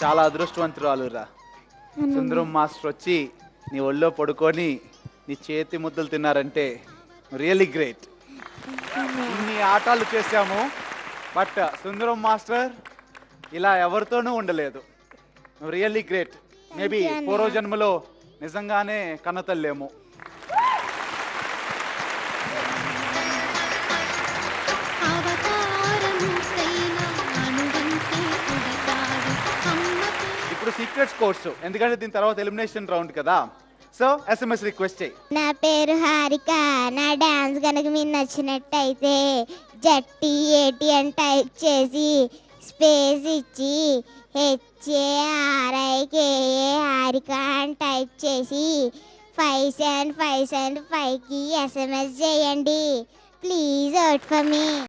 చాలా అదృష్టవంతురాలురా. సుందరం మాస్టర్ వచ్చి నీ ఒళ్ళో పడుకొని నీ చేతి ముద్దలు తిన్నారంటే రియల్లీ గ్రేట్. ఇన్ని ఆటలు చేశాము, బట్ సుందరం మాస్టర్ ఇలా ఎవరితోనూ ఉండలేదు. Really great. మేబీ పూర్వజన్మలో నిజంగానే కన్నతల్లేమో. ఇప్పుడు సీక్రెట్స్ కోర్సు, ఎందుకంటే దీని తర్వాత ఎలిమినేషన్ రౌండ్ కదా. సో ఎస్ఎంఎస్ రిక్వెస్ట్ చేయి. నా పేరు హారిక. నా డాన్స్ కనుక మీకు నచ్చినట్టయితే జట్టి అని టైప్ చేసి స్పేస్ ఇచ్చి HARIKA హారిక అని టైప్ చేసి 5757 5కి SMS చేయండి. Please vote for me.